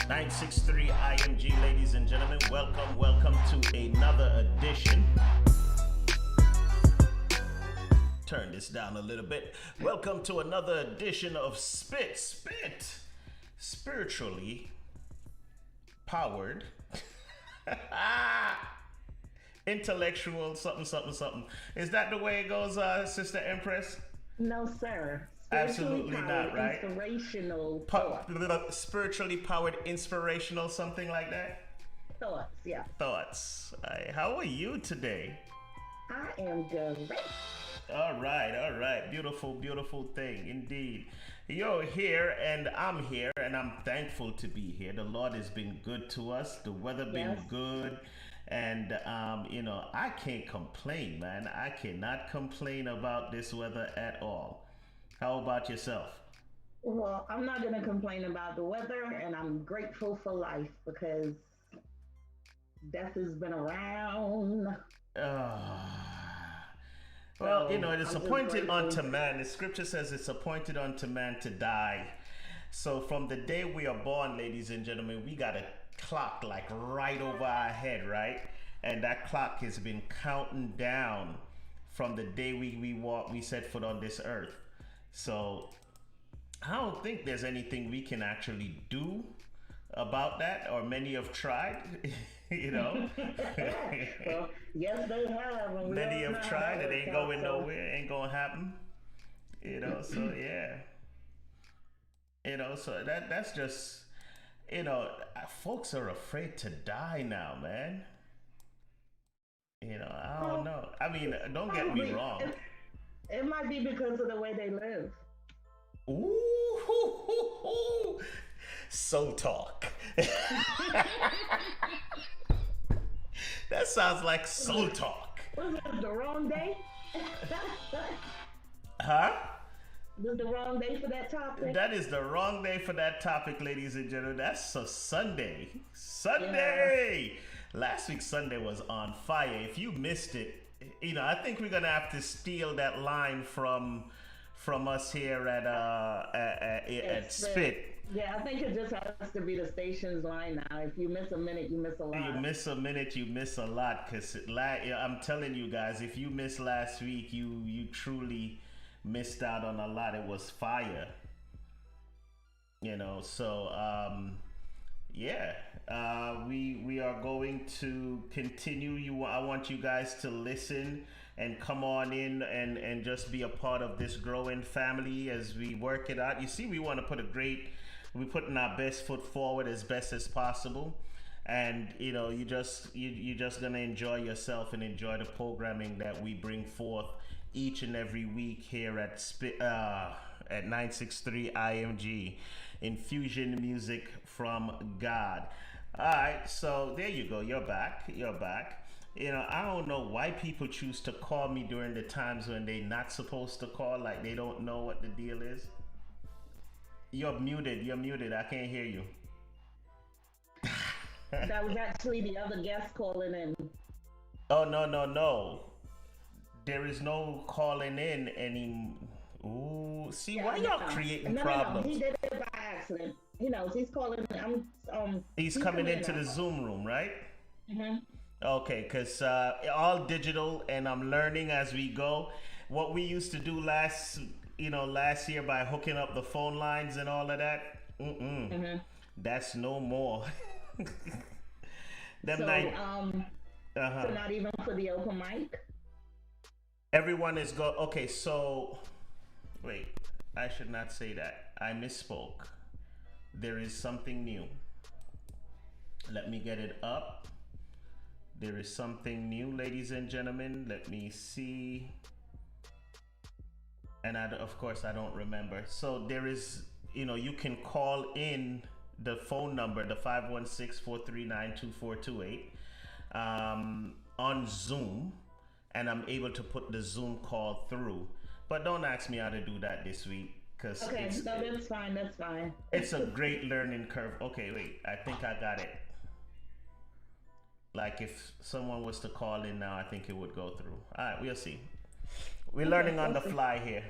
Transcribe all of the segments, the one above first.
963 IMG, ladies and gentlemen, welcome to another edition. Turn this down a little bit. Welcome to another edition of Spit, spiritually powered, intellectual something. Is that the way it goes, Sister Empress? No, sir. Absolutely not, right? Inspirational spiritually powered, inspirational, something like that? thoughts, yeah. Thoughts. How are you today? I am great. All right. Beautiful thing, indeed. You're here and I'm here and I'm thankful to be here. The Lord has been good to us. The weather been good. And, I can't complain, man. I cannot complain about this weather at all. How about yourself? Well, I'm not going to complain about the weather, and I'm grateful for life because death has been around. Well, it is appointed unto man. The scripture says it's appointed unto man to die. So from the day we are born, ladies and gentlemen, we got a clock like right over our head, right? And that clock has been counting down from the day we set foot on this earth. So I don't think there's anything we can actually do about that, or many have tried, Well, yes, they have. Many have tried, it ain't going nowhere, ain't gonna happen. So yeah. So that's just, folks are afraid to die now, man. I don't know. I mean, don't get me wrong. It might be because of the way they live. Ooh, soul talk. That sounds like soul talk. Was it the wrong day? Huh? Was the wrong day for that topic? That is the wrong day for that topic, ladies and gentlemen. That's a Sunday. Yeah. Last week's Sunday was on fire. If you missed it, I think we're gonna have to steal that line from us here at Spit. Yeah, I think it just has to be the station's line now. If you miss a minute, you miss a lot. You miss a minute, you miss a lot. Cause I'm telling you guys, if you missed last week, you truly missed out on a lot. It was fire. We are going to continue. I want you guys to listen and come on in and just be a part of this growing family as we work it out. You see, we want to we're putting our best foot forward as best as possible. And you're just gonna enjoy yourself and enjoy the programming that we bring forth each and every week here at 963 IMG, Infusion Music from God. All right, so there you go. You're back. I don't know why people choose to call me during the times when they not supposed to call, like they don't know what the deal is. You're muted. You're muted. I can't hear you. That was actually the other guest calling in. Oh no, no, no. There is no calling in any. Ooh, see Yeah, why y'all creating no. He problems? did it by accident. He knows he's calling. He's He's coming coming in into now. the Zoom room, right? Hmm. Okay, because all digital, and I'm learning as we go. What we used to do last year by hooking up the phone lines and all of that, Hmm. that's no more. Them So, night, uh-huh. so not even for the open mic. Everyone is go. Okay, so wait, I should not say that. I misspoke. There is something new. Let me get it up. There is something new, ladies and gentlemen. Let me see. And of course, I don't remember. So there is, you can call in the phone number, the 516-439-2428, on Zoom, and I'm able to put the Zoom call through. But don't ask me how to do that this week, because Okay, no, that's fine. That's fine. it's a great learning curve. Okay, wait, I think I got it. Like if someone was to call in now, I think it would go through. All right, we'll see. We're learning on the fly here.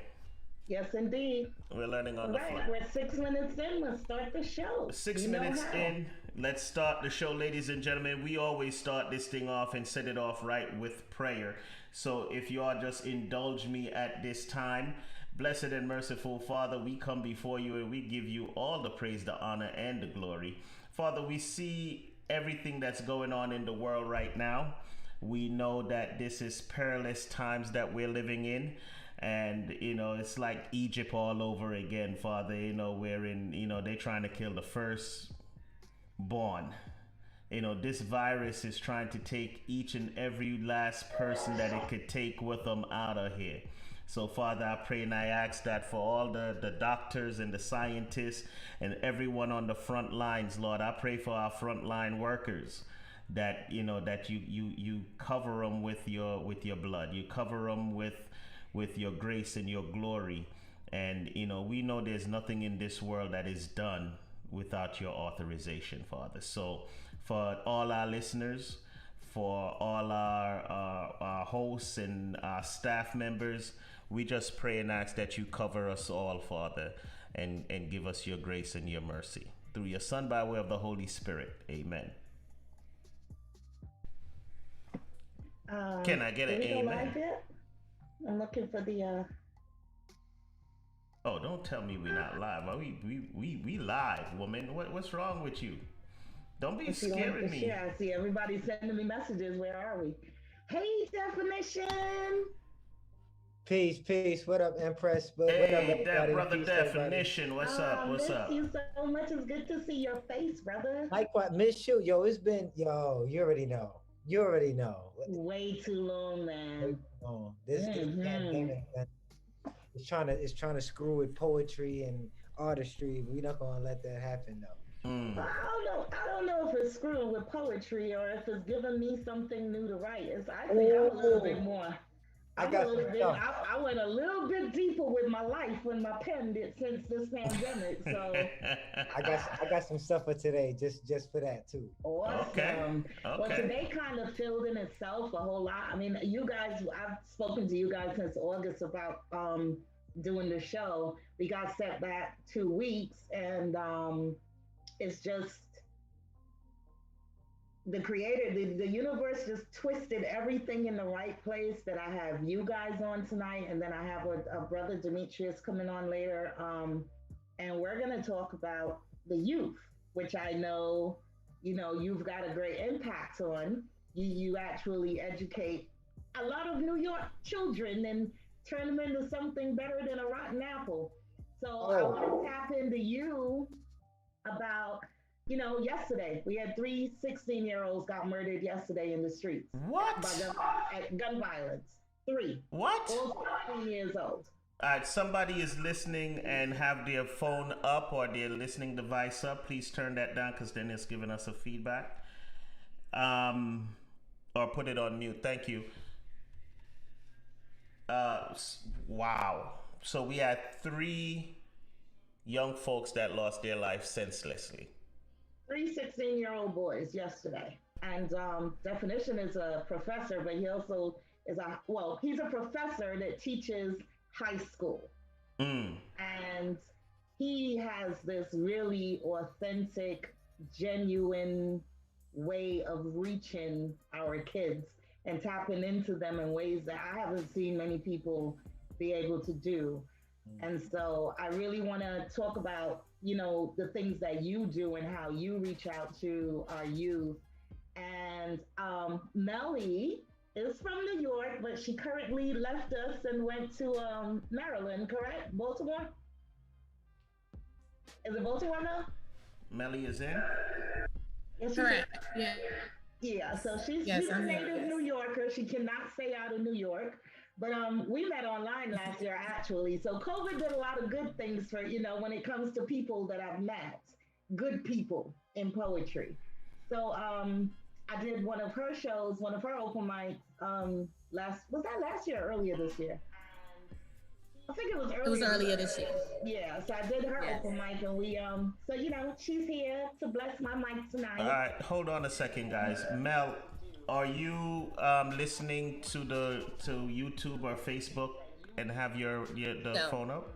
Yes, indeed. We're learning on All the right, fly. we're 6 minutes in. Let's start the show. Six You know minutes how. in, let's start the show, ladies and gentlemen. We always start this thing off and set it off right with prayer. So if you all just indulge me at this time, blessed and merciful Father, we come before you and we give you all the praise, the honor, and the glory. Father, we see everything that's going on in the world right now. We know that this is perilous times that we're living in. And it's like Egypt all over again, Father. Wherein they're trying to kill the firstborn. This virus is trying to take each and every last person that it could take with them out of here. So, Father, I pray and I ask that for all the doctors and the scientists and everyone on the front lines, Lord, I pray for our frontline workers that that you cover them with your blood. You cover them with your grace and your glory. And we know there's nothing in this world that is done without your authorization, Father. So for all our listeners, for all our hosts and our staff members, we just pray and ask that you cover us all, Father, and give us your grace and your mercy through your Son by way of the Holy Spirit. Amen. Can I get an amen? Like it? I'm looking for the. Oh, don't tell me we're not live. We live, woman. What's wrong with you? Don't be scaring me. I see everybody sending me messages. Where are we? Hey, Definition. Peace. What up, Empress? What Hey, up, everybody? that brother Peace, Definition. What's up? What's up? Miss you so much. It's good to see your face, brother. Likewise, miss you. Yo, it's been, you already know. Way too long, man. This pandemic, man, it's trying to screw with poetry and artistry. We're not gonna let that happen, though. Well, I don't know if it's screwing with poetry or if it's giving me something new to write. I think I'm a little bit more. I went a little bit deeper with my life when my pen did since this pandemic. So I got some stuff for today, just for that too. Awesome. Okay. Well, today kind of filled in itself a whole lot. I mean, you guys, I've spoken to you guys since August about doing the show. We got set back 2 weeks, and it's just the creator, the universe just twisted everything in the right place. That I have you guys on tonight, and then I have a brother Demetrius coming on later, and we're going to talk about the youth, which I know you've got a great impact on. You actually educate a lot of New York children and turn them into something better than a rotten apple. So I want to tap into you about, yesterday we had 3 16-year-olds got murdered yesterday in the streets. What? By gun violence. 3. What? All 16 years old. All right, somebody is listening and have their phone up or their listening device up. Please turn that down because then it's giving us a feedback. or put it on mute. Thank you. Wow. So we had 3 young folks that lost their life senselessly. 3 16-year-old boys yesterday. And Definition is a professor, but he also is he's a professor that teaches high school. And he has this really authentic, genuine way of reaching our kids and tapping into them in ways that I haven't seen many people be able to do. And so I really want to talk about, the things that you do and how you reach out to our youth. And Melly is from New York, but she currently left us and went to Maryland, correct? Baltimore? Is it Baltimore now? Melly is in? Yes, correct. Yeah. Yeah, so she's a native New Yorker. She cannot stay out of New York. But we met online last year, actually. So COVID did a lot of good things for, when it comes to people that I've met, good people in poetry. So I did one of her shows, one of her open mics last year or earlier this year? I think it was earlier. It was earlier this year. Yeah, so I did her open mic, and we so she's here to bless my mic tonight. All right, hold on a second, guys. Mel, are you listening to YouTube or Facebook and have your phone up?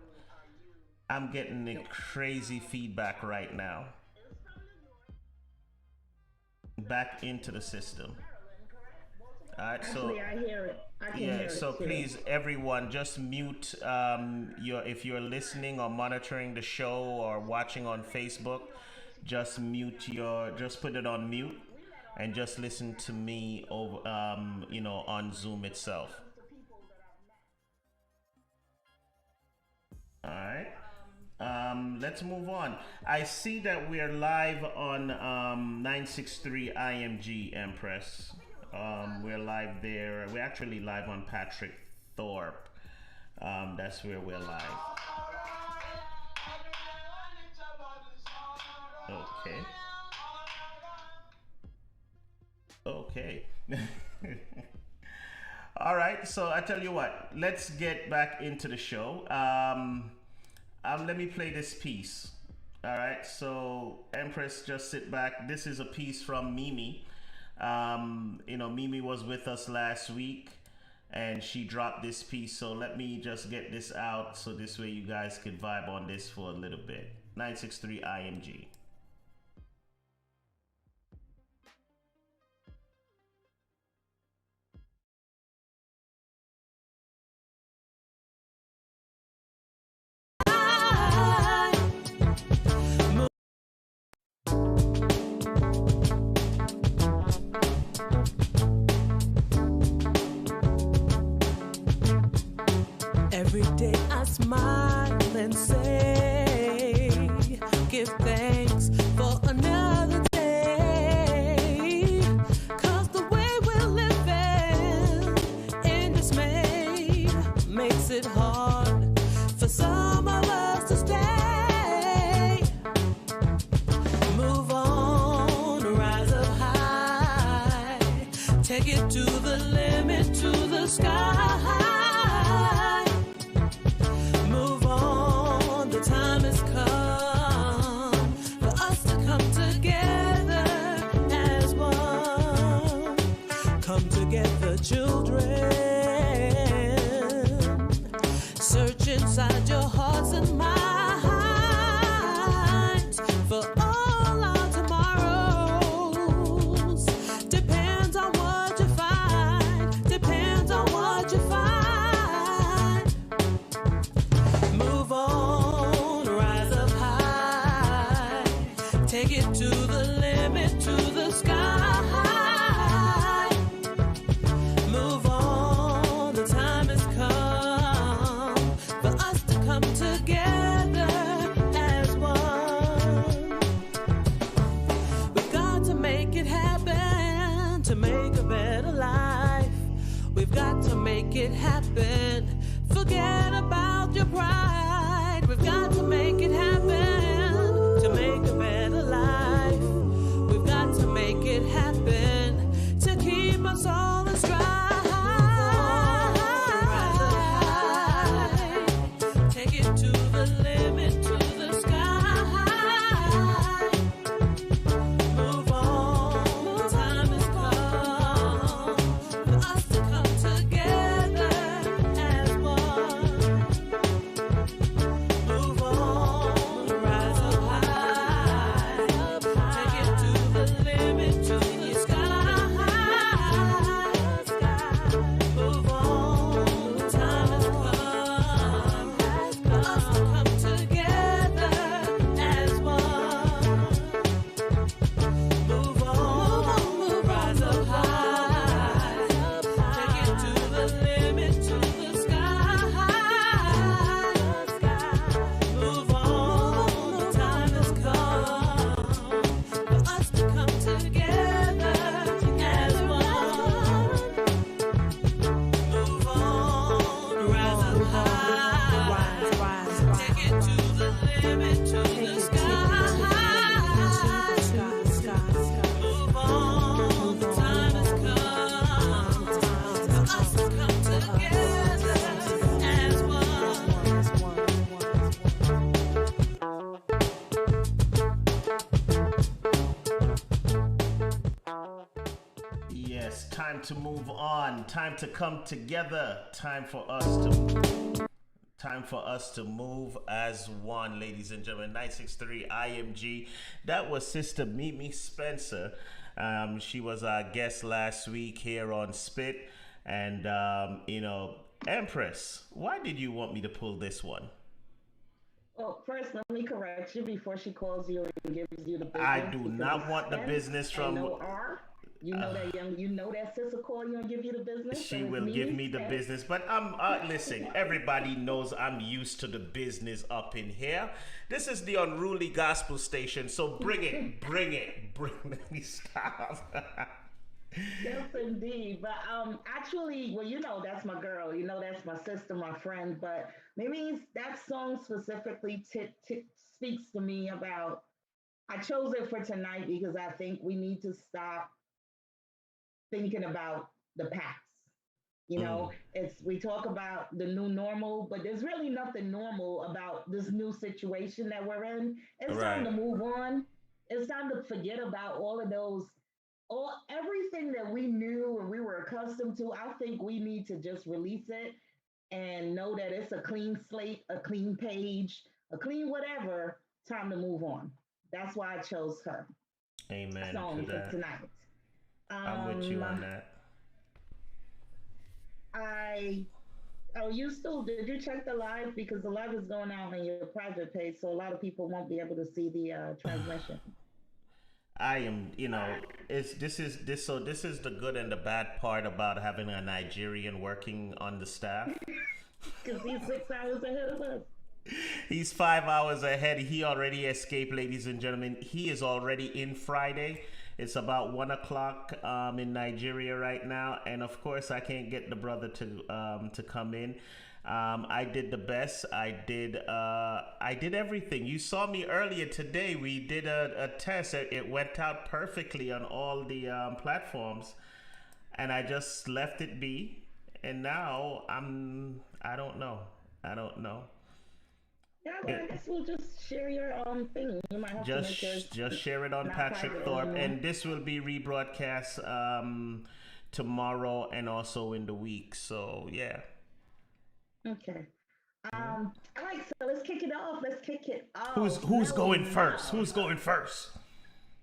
I'm getting a crazy feedback right now. Back into the system. All right, Actually, I hear it. I can hear it. So too. please, everyone, just mute if you're listening or monitoring the show or watching on Facebook, just put it on mute and just listen to me over on Zoom itself. All right. Let's move on. I see that we are live on 963 IMG, Empress. We're live there. We're actually live on Patrick Thorpe. That's where we're live. Okay. All right. So I tell you what. Let's get back into the show. Let me play this piece. All right. So Empress, just sit back. This is a piece from Mimi. Mimi was with us last week and she dropped this piece. So let me just get this out so this way you guys could vibe on this for a little bit. 963 IMG. Every day I smile and say, give thanks for another day. 'Cause the way we're living in dismay makes it hard for some of us to stay. Move on, rise up high, take it to the limit, to the sky. Children, search inside your hearts and minds for all our tomorrows. Depends on what you find. Depends on what you find. Move on, rise up high, take it to the limit, to the sky. Make it happen. Forget about your pride. We've got to make it happen to make a better life. We've got to make it happen to keep us all. time to move on, time to come together, time for us to move as one, ladies and gentlemen. 963 IMG. That was Sister Mimi Spencer. She was our guest last week here on Spit. And, Empress, why did you want me to pull this one? Well, first, let me correct you before she calls you and gives you the business. I do not want the business from. No R. You know that sister call you and give you the business. She will give me the business, but listen, everybody knows I'm used to the business up in here. This is the Unruly Gospel Station, so bring me stop. Yes, indeed. But actually, well, that's my girl. That's my sister, my friend. But maybe that song specifically speaks to me about. I chose it for tonight because I think we need to stop thinking about the past. We talk about the new normal, but there's really nothing normal about this new situation that we're in. It's time to move on. It's time to forget about everything that we knew and we were accustomed to. I think we need to just release it and know that it's a clean slate, a clean page, a clean whatever. Time to move on. That's why I chose her. Amen Song to that. for tonight. I'm with you on that. Did you check the live? Because the live is going out on your private page, so a lot of people won't be able to see the transmission. I am, this is the good and the bad part about having a Nigerian working on the staff. Because he's 6 hours ahead of us. He's 5 hours ahead. He already escaped, ladies and gentlemen. He is already in Friday. It's about 1 o'clock in Nigeria right now, and of course, I can't get the brother to come in. I did the best. I did everything. You saw me earlier today. We did a test. It went out perfectly on all the platforms, and I just left it be. And now I don't know. Yeah, well, I guess we'll just share your thing. You might have to make yours just share it on Patrick Thorpe, and this will be rebroadcast tomorrow and also in the week. So yeah. Okay. All right. So let's kick it off. Who's going first? Who's going first?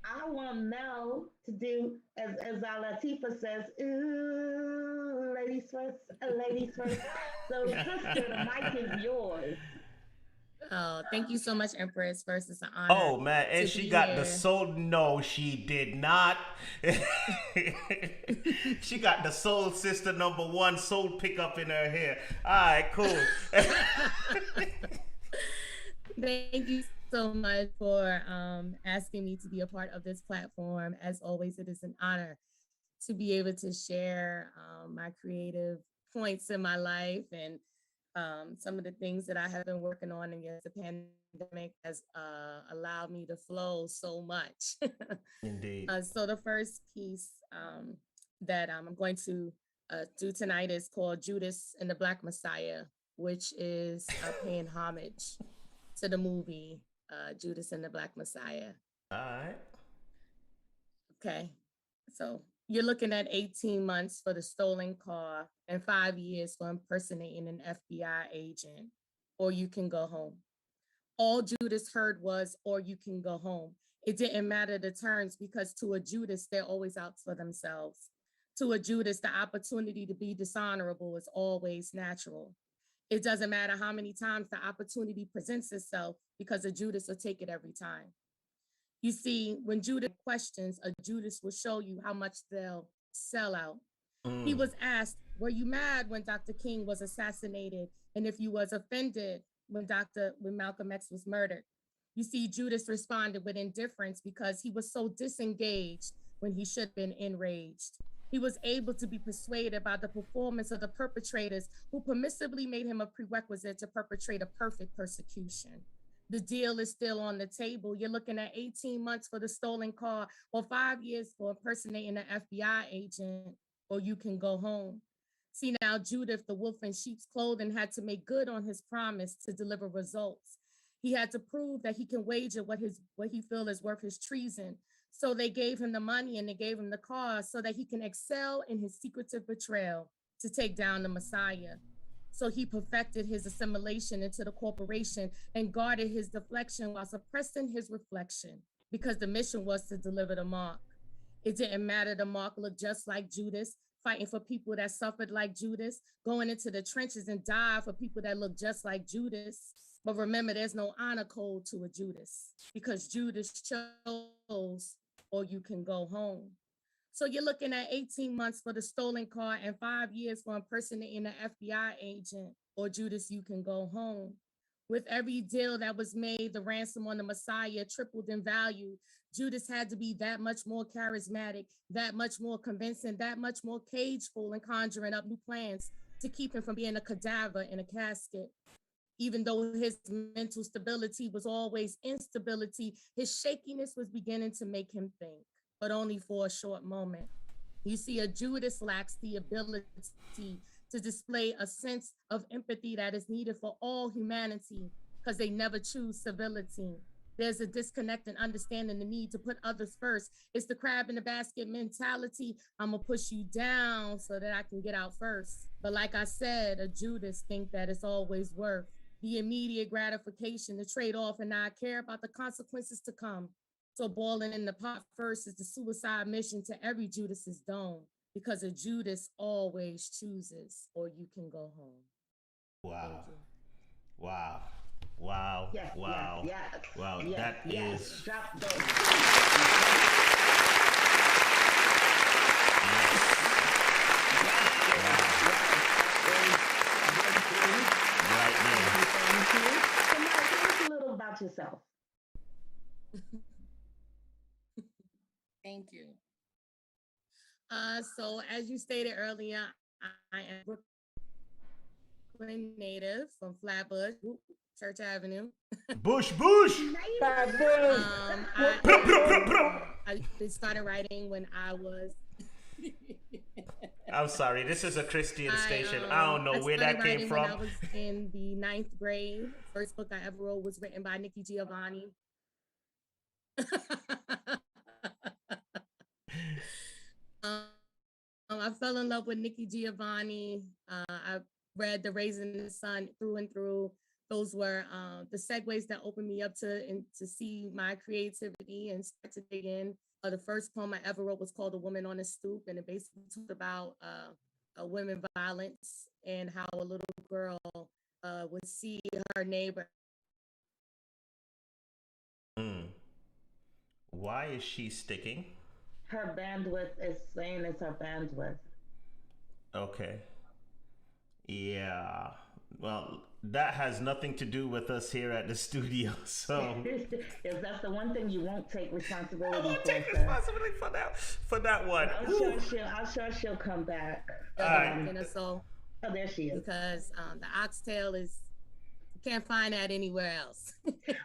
I want Mel to do as our Latifah says. Ooh, ladies first. Ladies first. So sister, the mic is yours. Oh, thank you so much, Empress. First, it's an honor. Oh man, and she got the soul. No, she did not. She got the soul sister #1 soul pickup in her hair. All right, cool. Thank you so much for asking me to be a part of this platform. As always, it is an honor to be able to share my creative points in my life and some of the things that I have been working on. And yes, the pandemic has allowed me to flow so much. Indeed. So the first piece that I'm going to do tonight is called Judas and the Black Messiah, which is paying homage to the movie Judas and the Black Messiah. All right. Okay. So you're looking at 18 months for the stolen car and 5 years for impersonating an FBI agent, or you can go home. All Judas heard was, or you can go home. It didn't matter the terms because to a Judas, they're always out for themselves. To a Judas, the opportunity to be dishonorable is always natural. It doesn't matter how many times the opportunity presents itself because a Judas will take it every time. You see, when Judas questions, a Judas will show you how much they'll sell out. He was asked, were you mad when Dr. King was assassinated? And if you was offended when Malcolm X was murdered? You see, Judas responded with indifference because he was so disengaged when he should have been enraged. He was able to be persuaded by the performance of the perpetrators who permissibly made him a prerequisite to perpetrate a perfect persecution. The deal is still on the table. You're looking at 18 months for the stolen car or 5 years for impersonating an FBI agent, or you can go home. See now, Judith, the wolf in sheep's clothing, had to make good on his promise to deliver results. He had to prove that he can wager what he feels is worth his treason So they gave him the money and they gave him the car so that he can excel in his secretive betrayal to take down the Messiah. So he perfected his assimilation into the corporation and guarded his deflection while suppressing his reflection, because the mission was to deliver the mark. It didn't matter the mark looked just like Judas, fighting for people that suffered like Judas, going into the trenches and die for people that look just like Judas. But remember, there's no honor code to a Judas, because Judas chose, or you can go home. So you're looking at 18 months for the stolen car and 5 years for impersonating an FBI agent, or Judas, you can go home. With every deal that was made, the ransom on the Messiah tripled in value. Judas had to be that much more charismatic, that much more convincing, that much more cageful in conjuring up new plans to keep him from being a cadaver in a casket. Even though his mental stability was always instability, his shakiness was beginning to make him think, but only for a short moment. You see, a Judas lacks the ability to display a sense of empathy that is needed for all humanity, because they never choose civility. There's a disconnect in understanding the need to put others first. It's the crab in the basket mentality. I'm gonna push you down so that I can get out first. But like I said, a Judas think that it's always worth the immediate gratification, the trade-off, and not care about the consequences to come. So boiling in the pot first is the suicide mission to every Judas's dome, because a Judas always chooses, or you can go home. Wow. Wow. Wow. Yes, Wow. yes, yes. Wow. Yes, That yes. is. Drop those. Right there. Thank you. So now tell us a little about yourself. Thank you. So as you stated earlier, I am Brooklyn native from Flatbush, Church Avenue. Bush, bush. I started writing when I was. I'm sorry. This is a Christian station. I don't know where that came from. When I was in the 9th grade. First book I ever wrote was written by Nikki Giovanni. I fell in love with Nikki Giovanni. I read The Raisin in the Sun through and through. Those were the segues that opened me up to see my creativity and start to dig in. The first poem I ever wrote was called A Woman on a Stoop, and it basically talked about women violence and how a little girl would see her neighbor. Why is she sticking? Her bandwidth is saying it's her bandwidth. Okay. Yeah. Well, that has nothing to do with us here at the studio. So Because that's the one thing you won't take responsibility I won't for. take responsibility for that one. I'm sure she'll come back. So, oh, there she is. Because the oxtail is, you can't find that anywhere else.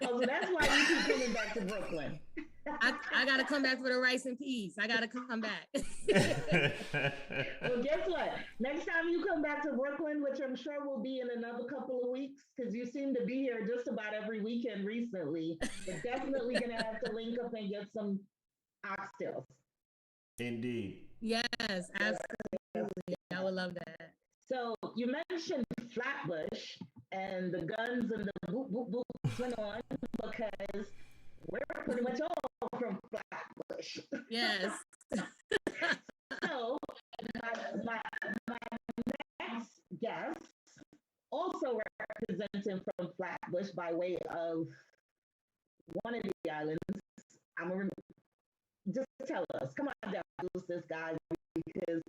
Oh, so that's why you keep coming back to Brooklyn. I gotta come back for the rice and peas. I gotta come back. Well, guess what? Next time you come back to Brooklyn, which I'm sure will be in another couple of weeks, because you seem to be here just about every weekend recently, we're definitely gonna have to link up and get some oxtails. Indeed. Yes, absolutely. I would love that. So you mentioned Flatbush, and the guns and the boop boop boop went on because we're pretty much all from Flatbush. Yes. So my next guest, also representing from Flatbush by way of one of the islands, just tell us, come on down, this guy, because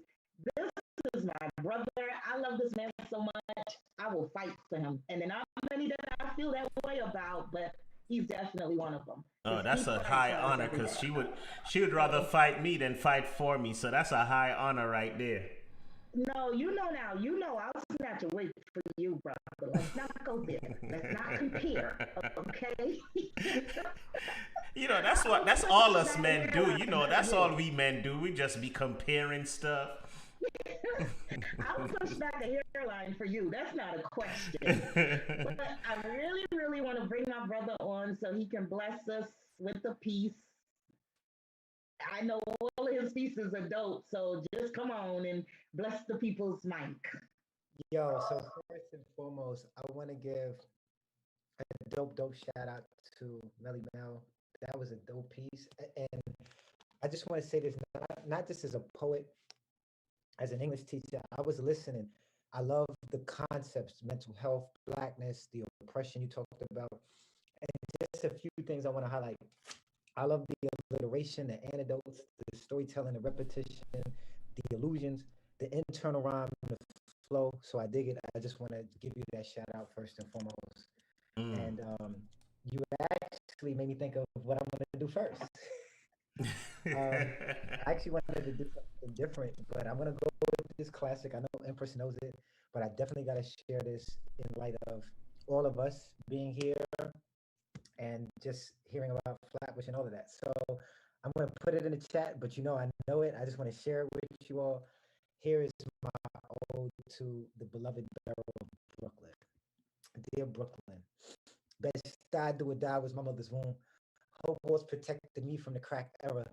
this is my brother. I love this man so much. I will fight for him. And then not many that I feel that way about, but he's definitely one of them. Oh, that's a high honor, because she would rather fight me than fight for me. So that's a high honor right there. No, I'll snatch a wig for you, brother. Let's not go there. Let's not compare, okay? That's all us men do. That's all we men do. We just be comparing stuff. I'll push back a hairline for you. That's not a question. But I really, really want to bring my brother on so he can bless us with the peace I know all of his pieces are dope. So just come on and bless the people's mic. Yo, so first and foremost, I want to give a dope shout out to Melly Mel. That was a dope piece. And I just want to say this, not just as a poet, as an English teacher, I was listening. I love the concepts, mental health, blackness, the oppression you talked about. And just a few things I want to highlight. I love the alliteration, the anecdotes, the storytelling, the repetition, the illusions, the internal rhyme, the flow. So I dig it. I just want to give you that shout out first and foremost. Mm. And you actually made me think of what I'm going to do first. I actually wanted to do something different, but I'm going to go with this classic. I know Empress knows it, but I definitely got to share this in light of all of us being here and just hearing about Flatbush and all of that. So I'm going to put it in the chat, but I know it. I just want to share it with you all. Here is my ode to the beloved borough of Brooklyn. Dear Brooklyn, best died do or die was my mother's womb. Hope walls protected me from the crack era.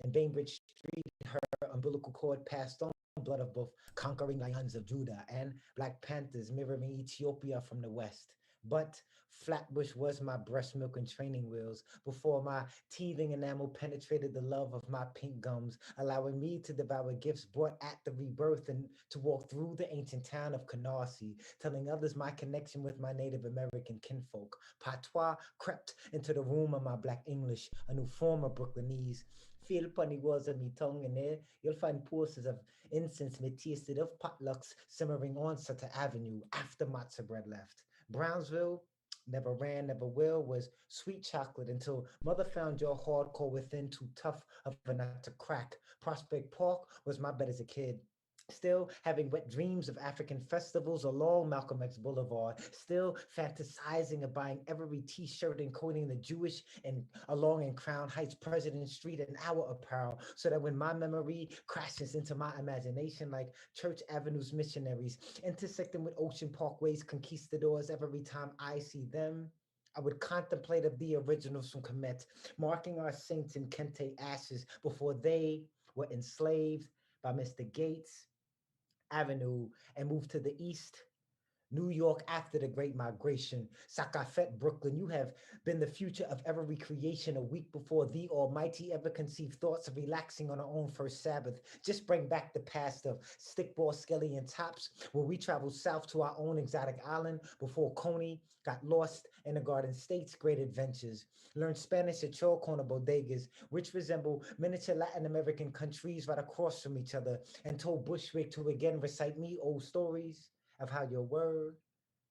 And Bainbridge Street, her umbilical cord passed on blood of both conquering lions of Judah and Black Panthers mirroring Ethiopia from the west. But Flatbush was my breast milk and training wheels before my teething enamel penetrated the love of my pink gums, allowing me to devour gifts brought at the rebirth and to walk through the ancient town of Canarsie, telling others my connection with my Native American kinfolk. Patois crept into the room of my Black English, a new form of Brooklynese. Feel funny words of me tongue in there. You'll find pulses of incense me tasted of potlucks simmering on Sutter Avenue after matzo bread left. Brownsville never ran, never will, was sweet chocolate until mother found your hardcore within too tough of a nut to crack. Prospect Park was my bed as a kid. Still having wet dreams of African festivals along Malcolm X Boulevard, still fantasizing of buying every t-shirt and coating the Jewish and along in Crown Heights, President Street, and our apparel, so that when my memory crashes into my imagination like Church Avenue's missionaries, intersecting with Ocean Parkway's conquistadors every time I see them, I would contemplate of the originals from Kemet, marking our saints in Kente ashes before they were enslaved by Mr. Gates Avenue and moved to the east. New York after the Great Migration, Sakafet, Brooklyn, you have been the future of every creation a week before the Almighty ever conceived thoughts of relaxing on our own first Sabbath. Just bring back the past of stickball, skelly, and tops, where we traveled south to our own exotic island before Coney got lost in the Garden State's great adventures. Learned Spanish at Chol Corner bodegas, which resemble miniature Latin American countries right across from each other, and told Bushwick to again recite me old stories of how your word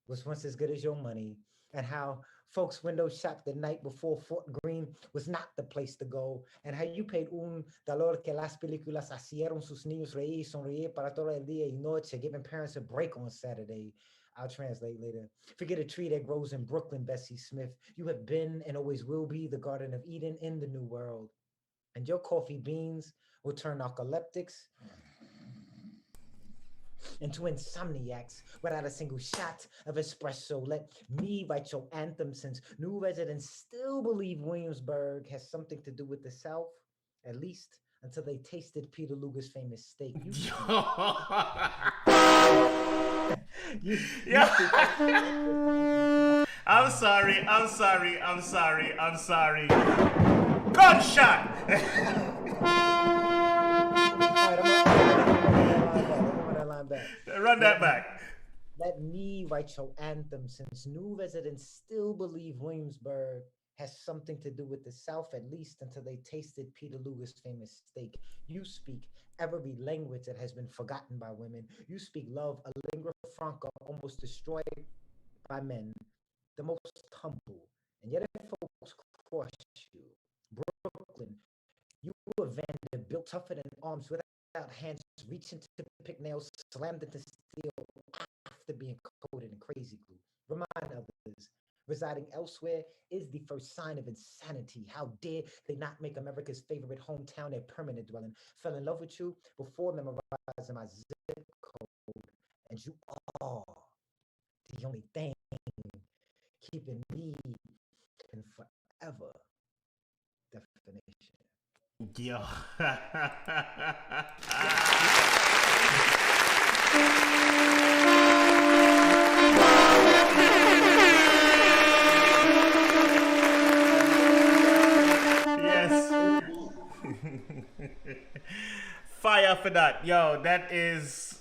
was once as good as your money, and how folks window shopped the night before Fort Greene was not the place to go, and how you paid un dolor que las películas hicieron sus niños reír y sonreír para todo el día y noche, giving parents a break on Saturday. I'll translate later. Forget a tree that grows in Brooklyn, Bessie Smith. You have been and always will be the Garden of Eden in the New World. And your coffee beans will turn narcoleptics into insomniacs without a single shot of espresso. Let me write your anthem, since new residents still believe Williamsburg has something to do with the South, at least until they tasted Peter Luger's famous steak. I'm sorry. I'm sorry. I'm sorry. I'm sorry. Gunshot. Run that back. Let me write your anthem, since new residents still believe Williamsburg has something to do with the South, at least until they tasted Peter Luger's famous steak. You speak every language that has been forgotten by women. You speak love, a lingua franca almost destroyed by men, the most humble. And yet if folks crush you, Brooklyn, you were Vanderbilt, tougher than arms without hands, reaching to pick nails, slammed into steel after being coated in crazy glue. Remind others, residing elsewhere is the first sign of insanity. How dare they not make America's favorite hometown their permanent dwelling? Fell in love with you before memorizing my zip code, and you are the only thing keeping me in forever definition. Yo. Yes. Fire for that. Yo, that is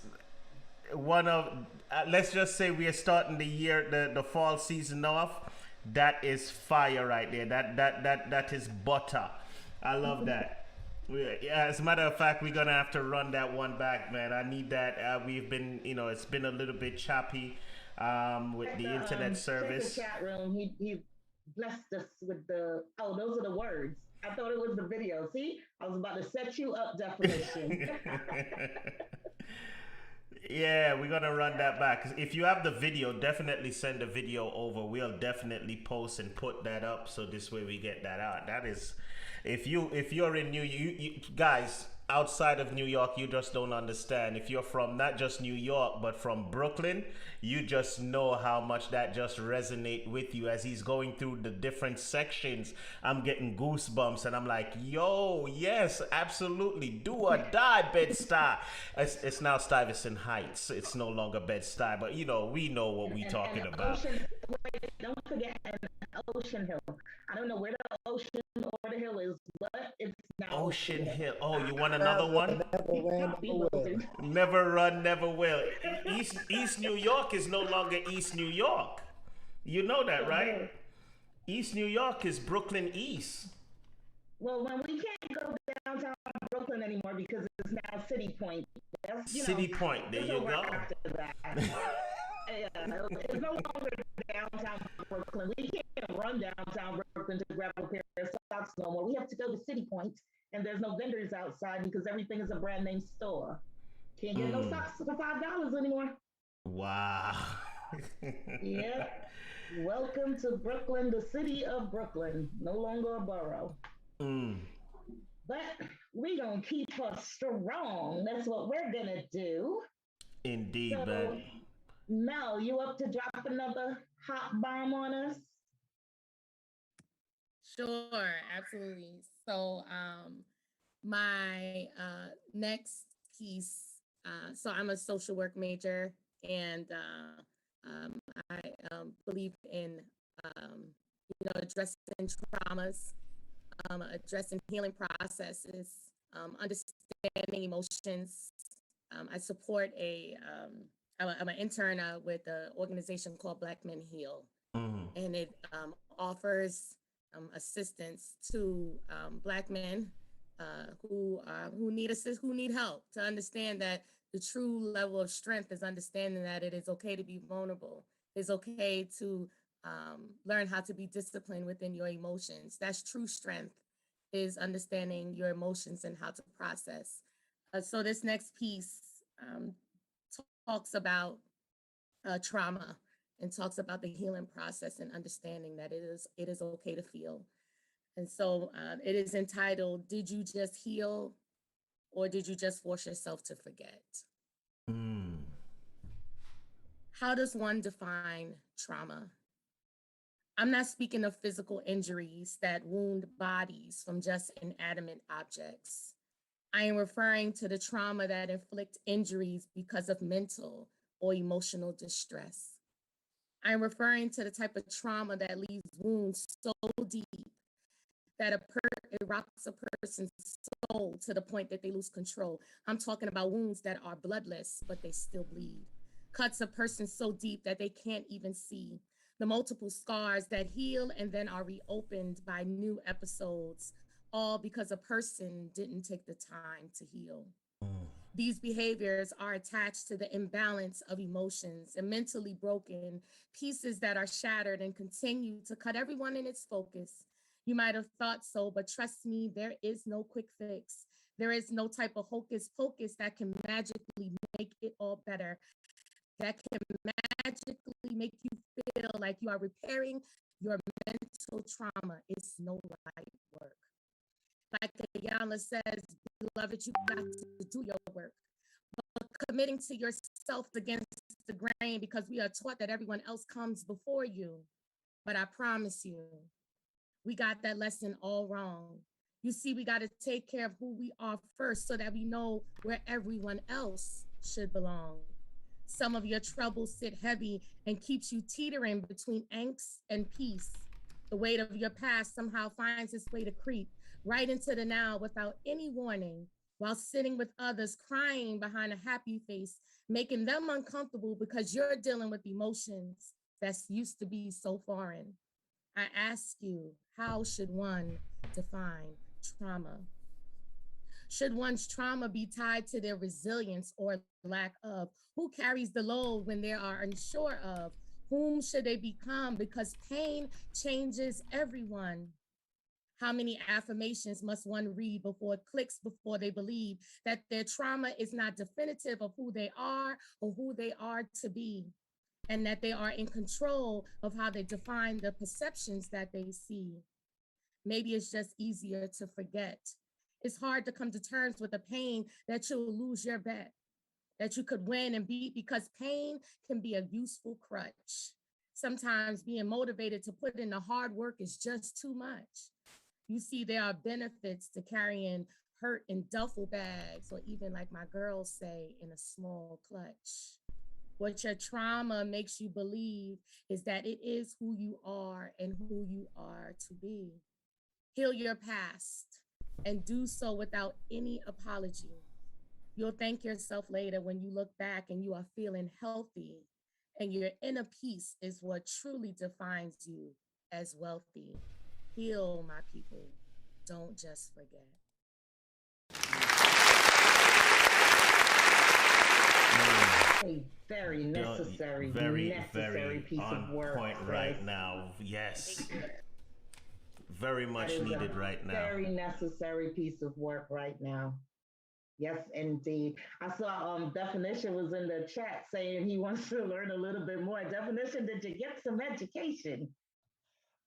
one of let's just say we are starting the year the fall season off. That is fire right there. That is butter. I love that. Yeah, as a matter of fact, we're gonna have to run that one back, man. I need that. We've been, it's been a little bit choppy with the internet Check the service. chat room. He blessed us with the those are the words. I thought it was the video. See, I was about to set you up, definition. Yeah, we're gonna run that back. If you have the video, definitely send the video over. We'll definitely post and put that up so this way we get that out. That is, if you're in you guys outside of New York, you just don't understand. If you're from not just New York but from Brooklyn, you just know how much that just resonate with you as he's going through the different sections. I'm getting goosebumps and I'm like, yo, yes, absolutely, do or die, Bed-Stuy. It's now Stuyvesant Heights. It's no longer Bed-Stuy, but we know what we talking about. Wait, don't forget an Ocean Hill. I don't know where the ocean or the hill is, but it's now Ocean Hill. Oh, you want Never, another one? never ran, never will. Never run, never will. East New York is no longer East New York. You know that, right? East New York is Brooklyn East. Well, when we can't go downtown Brooklyn anymore because it's now City Point. That's, City Point, there you go. After that. Yeah, it's no longer downtown Brooklyn. We can't run downtown Brooklyn to grab a pair of socks no more. We have to go to City Point, and there's no vendors outside because everything is a brand name store. Can't get no socks for $5 anymore. Wow. Yeah. Welcome to Brooklyn, the city of Brooklyn. No longer a borough. But we gonna keep us strong. That's what we're gonna do. Indeed, So, man. Mel, you up to drop another hot bomb on us? Sure, absolutely. So my next piece, so I'm a social work major and I believe in addressing traumas, addressing healing processes, understanding emotions. I support I'm an intern with an organization called Black Men Heal, and it offers assistance to Black men who need help to understand that the true level of strength is understanding that it is okay to be vulnerable. It's okay to learn how to be disciplined within your emotions. That's true strength, is understanding your emotions and how to process. So this next piece talks about trauma and talks about the healing process and understanding that it is okay to feel. And so it is entitled, "Did You Just Heal or Did You Just Force Yourself to Forget?" How does one define trauma? I'm not speaking of physical injuries that wound bodies from just inanimate objects. I am referring to the trauma that inflict injuries because of mental or emotional distress. I'm referring to the type of trauma that leaves wounds so deep that it rocks a person's soul to the point that they lose control. I'm talking about wounds that are bloodless, but they still bleed. Cuts a person so deep that they can't even see. The multiple scars that heal and then are reopened by new episodes, all because a person didn't take the time to heal. These behaviors are attached to the imbalance of emotions and mentally broken pieces that are shattered and continue to cut everyone in its focus. You might have thought so, but trust me, there is no quick fix. There is no type of hocus pocus that can magically make it all better, that can magically make you feel like you are repairing your mental trauma. It's no light work. Like Ayala says, beloved, you got to do your work. But committing to yourself against the grain, because we are taught that everyone else comes before you. But I promise you, we got that lesson all wrong. You see, we got to take care of who we are first so that we know where everyone else should belong. Some of your troubles sit heavy and keeps you teetering between angst and peace. The weight of your past somehow finds its way to creep right into the now without any warning, while sitting with others crying behind a happy face, making them uncomfortable because you're dealing with emotions that used to be so foreign. I ask you, how should one define trauma? Should one's trauma be tied to their resilience or lack of? Who carries the load when they are unsure of? Whom should they become? Because pain changes everyone. How many affirmations must one read before it clicks, before they believe that their trauma is not definitive of who they are or who they are to be, and that they are in control of how they define the perceptions that they see? Maybe it's just easier to forget. It's hard to come to terms with the pain that you'll lose your bet, that you could win and beat, because pain can be a useful crutch. Sometimes being motivated to put in the hard work is just too much. You see, there are benefits to carrying hurt in duffel bags, or even, like my girls say, in a small clutch. What your trauma makes you believe is that it is who you are and who you are to be. Heal your past and do so without any apology. You'll thank yourself later when you look back and you are feeling healthy, and your inner peace is what truly defines you as wealthy. Heal, my people. Don't just forget. A very necessary, very, necessary very piece on of work. point right now. Yes. Very That much is a needed right now. very necessary piece of work right now. Yes, indeed. I saw Definition was in the chat saying he wants to learn a little bit more. Definition, did you get some education?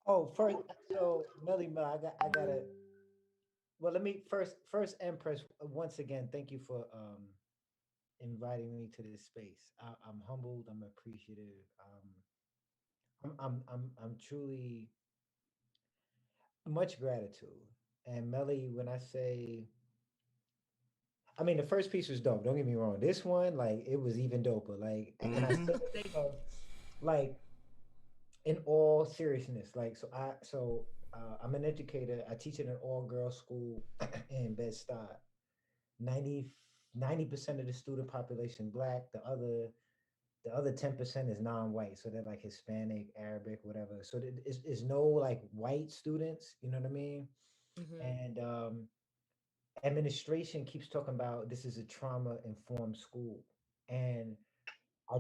Oh, first, so Melly Mel, I gotta. Well, let me first Empress. Once again, thank you for inviting me to this space. I'm humbled. I'm appreciative. I'm truly much gratitude. And Melly, when I say, I mean, the first piece was dope. Don't get me wrong. This one, like, it was even doper. Like, and I say Hmm. it because, like, in all seriousness, like, I'm an educator. I teach at an all girls school in Bed Stuy. 90% of the student population black. The other 10% is non-white, so they're like Hispanic, Arabic, whatever. So it's no like white students, you know what I mean? Mm-hmm. And administration keeps talking about this is a trauma informed school, and I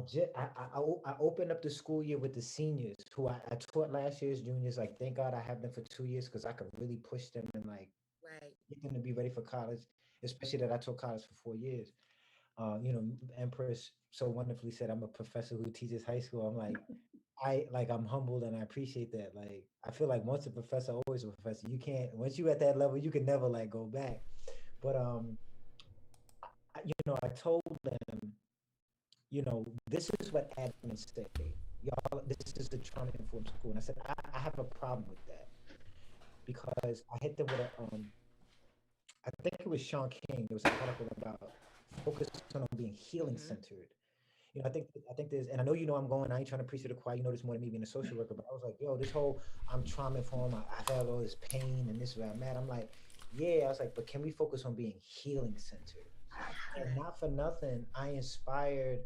opened up the school year with the seniors who I taught last year's juniors. Like, thank God I have them for 2 years because I could really push them and like Right. get them to be ready for college, especially that I taught college for 4 years. You know, Empress so wonderfully said I'm a professor who teaches high school. I'm like, I'm humbled and I appreciate that. Like, I feel like once a professor, always a professor. You can't once you at that level, you can never like go back. But I told them, this is what admins say. Y'all, this is a trauma informed school. And I said, I have a problem with that because I hit them with I think it was Sean King. There was an article about focusing on being healing Mm-hmm. centered. I think there's, and I know I'm going. I ain't trying to preach to the choir. You know this more than me being a social worker. But I was like, yo, this whole I'm trauma informed. I've had all this pain and this where I'm at. I'm like, yeah. I was like, but can we focus on being healing centered? And Right. not for nothing, I inspired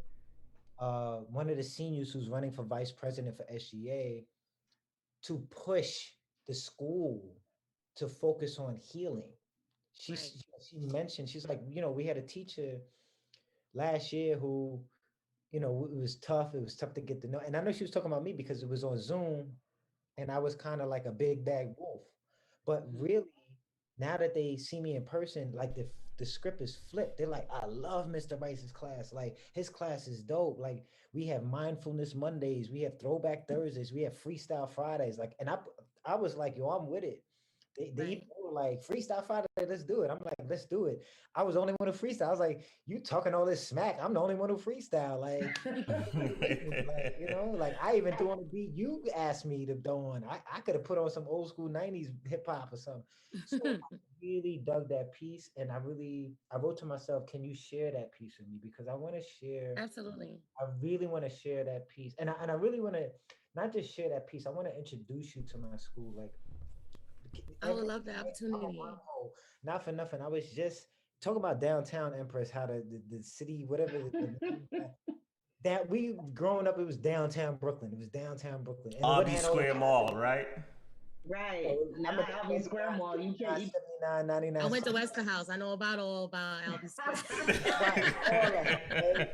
one of the seniors who's running for vice president for SGA to push the school to focus on healing. She Right. she she mentioned, she's like, we had a teacher last year who, it was tough. It was tough to get to know. And I know she was talking about me because it was on Zoom and I was kind of like a big bad wolf. But Mm-hmm. really, now that they see me in person, like the script is flipped. They're like, I love Mr. Rice's class. Like, his class is dope. Like, we have mindfulness Mondays, we have throwback Thursdays, we have freestyle Fridays. Like, and I was like, yo, I'm with it. They Right. were like, freestyle Friday, let's do it. I'm like, let's do it. I was the only one to freestyle. I was like, you talking all this smack. I'm the only one who freestyle. Like, like, like I even threw on a beat you asked me to throw on. I could have put on some old school 90s hip hop or something. So I really dug that piece, and I wrote to myself, can you share that piece with me? Because I want to share, Absolutely. I really want to share that piece. And I really want to not just share that piece, I want to introduce you to my school. Like I would every love the I'm a opportunity. wormhole. Not for nothing. I was just talking about downtown Empress, how the city, whatever that we growing up, it was downtown Brooklyn. It was downtown Brooklyn, and it wouldn't Albee have all the Square Mall, connectivity. right? Right. I'm Now at Albee Square Mall. You can't 79, you 79, I 99. went to Westerhouse. I know all about Albee Square. Right, all that, okay?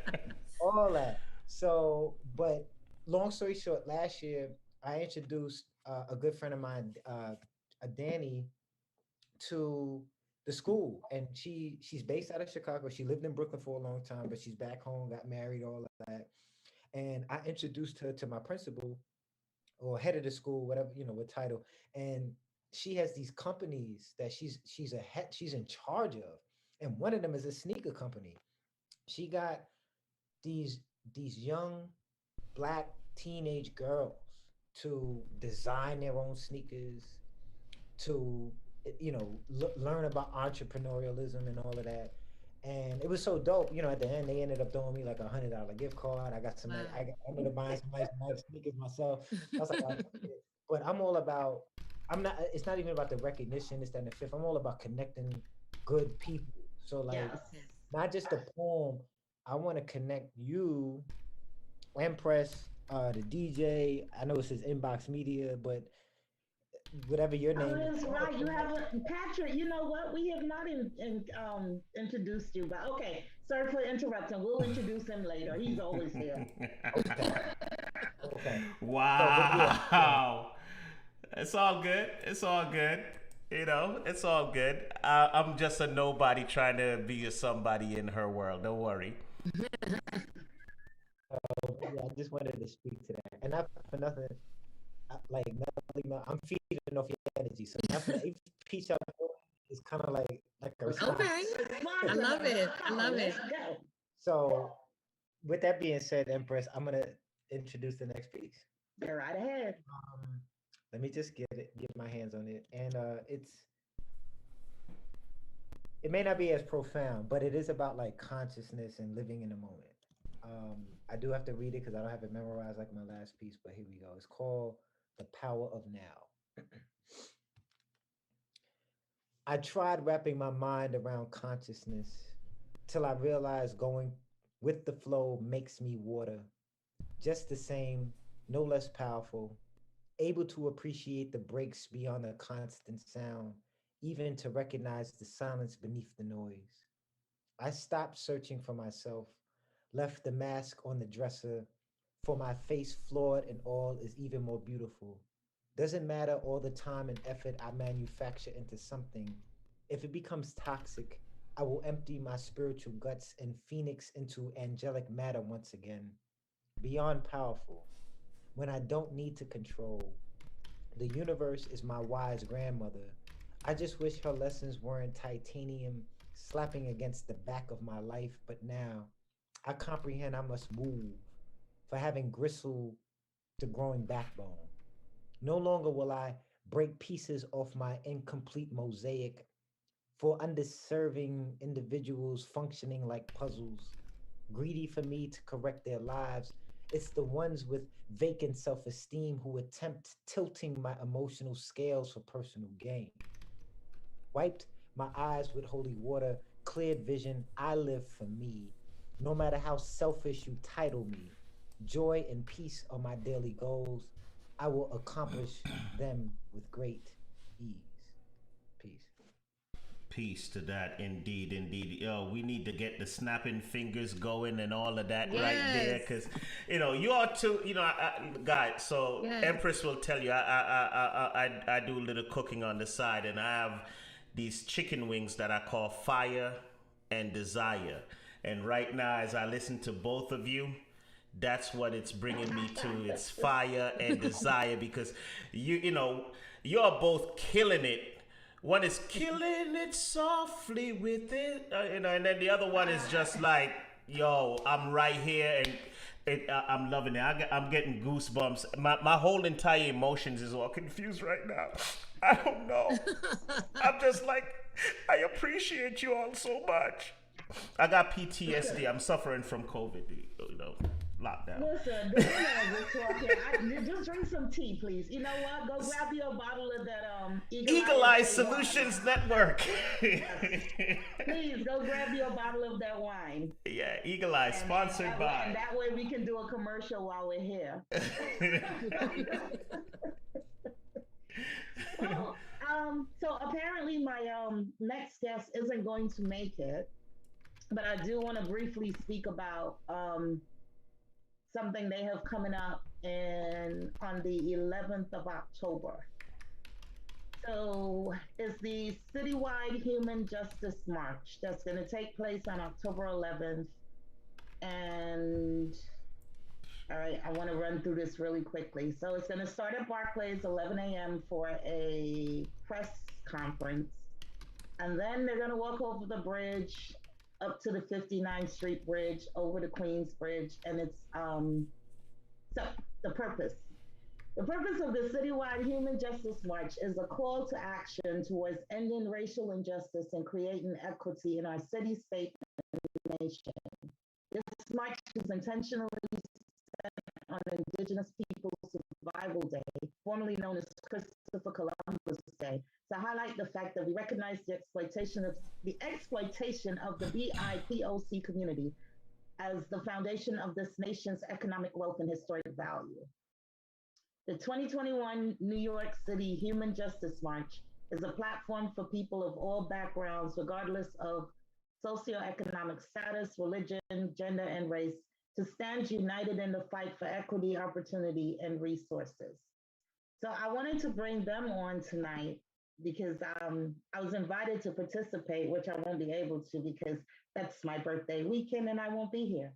All that. So, but long story short, last year I introduced a good friend of mine, a Danny, to the school, and she's based out of Chicago. She lived in Brooklyn for a long time, but she's back home, got married, all of that. And I introduced her to my principal or head of the school, whatever, what title. And she has these companies that she's in charge of, and one of them is a sneaker company. She got these these young black teenage girls to design their own sneakers, to learn about entrepreneurialism and all of that. And it was so dope. At the end, they ended up throwing me like $100 gift card. I got some. Wow. I ended up buying some nice sneakers myself. I was like, "Oh, fuck it." But I'm all about. I'm not. It's not even about the recognition. It's that and the fifth. I'm all about connecting good people. So like, yes. Yes. not just the poem. I want to connect you, Empress, the DJ. I know it says Inbox Media, but whatever your Oh, name is. that's right. You have a Patrick. You know what? We have not introduced you, but okay. Sorry for interrupting. We'll introduce him later. He's always here. Okay. Okay. So, but yeah, Wow. It's all good. It's all good. It's all good. I'm just a nobody trying to be a somebody in her world. Don't worry. yeah, I just wanted to speak to that, and not for nothing. Like nothing. I'm feeding off your energy, so nothing. Each piece I'm doing is kind of like a response. Okay. I love it. I love it. Let's go. So, with that being said, Empress, I'm gonna introduce the next piece. Go right ahead. Let me just get my hands on it, and it may not be as profound, but it is about like consciousness and living in the moment. I do have to read it because I don't have it memorized like my last piece, but here we go. It's called The Power of Now. I tried wrapping my mind around consciousness till I realized going with the flow makes me water. Just the same, no less powerful, able to appreciate the breaks beyond a constant sound, even to recognize the silence beneath the noise. I stopped searching for myself, left the mask on the dresser, for my face flawed and all is even more beautiful. Doesn't matter all the time and effort I manufacture into something. If it becomes toxic, I will empty my spiritual guts and phoenix into angelic matter once again. Beyond powerful, when I don't need to control. The universe is my wise grandmother. I just wish her lessons weren't titanium slapping against the back of my life, but now I comprehend I must move for having gristle to growing backbone. No longer will I break pieces off my incomplete mosaic for underserving individuals functioning like puzzles, greedy for me to correct their lives. It's the ones with vacant self esteem who attempt tilting my emotional scales for personal gain. Wiped my eyes with holy water, cleared vision. I live for me. No matter how selfish you title me, joy and peace are my daily goals. I will accomplish them with great ease. Peace. Peace to that, indeed, indeed. Yo, we need to get the snapping fingers going and all of that right there, Yes. because you are too. Guys. So Yes. Empress will tell you, I do a little cooking on the side, and I have these chicken wings that I call Fire and Desire. And right now, as I listen to both of you, that's what it's bringing me to. It's fire and desire, because you're both killing it One is killing it softly with it, and then the other one is just like, yo, I'm right here and I'm loving it. I'm getting goosebumps. My whole entire emotions is all confused right now. I don't know. I'm just like, I appreciate you all so much. I got PTSD. I'm suffering from COVID, lockdown. Listen, this man was talking. Just drink some tea, please. You know what? Go grab your bottle of that Eagle Eye Solutions Network. Please go grab your bottle of that wine. Yeah, Eagle Eye, sponsored by. And that way we can do a commercial while we're here. Well, so apparently my next guest isn't going to make it, but I do want to briefly speak about something they have coming up on the 11th of October. So it's the citywide Human Justice March that's going to take place on October 11th. And all right, I want to run through this really quickly. So it's going to start at Barclays 11 a.m. for a press conference. And then they're going to walk over the bridge up to the 59th Street Bridge, over the Queens Bridge. And it's so the purpose. The purpose of the Citywide Human Justice March is a call to action towards ending racial injustice and creating equity in our city, state, and nation. This march is intentionally set on Indigenous Peoples Survival Day, formerly known as Christopher Columbus Day, to highlight the fact that we recognize the exploitation of the BIPOC community as the foundation of this nation's economic wealth and historic value. The 2021 New York City Human Justice March is a platform for people of all backgrounds, regardless of socioeconomic status, religion, gender, and race, to stand united in the fight for equity, opportunity, and resources. So I wanted to bring them on tonight because I was invited to participate, which I won't be able to because that's my birthday weekend and I won't be here.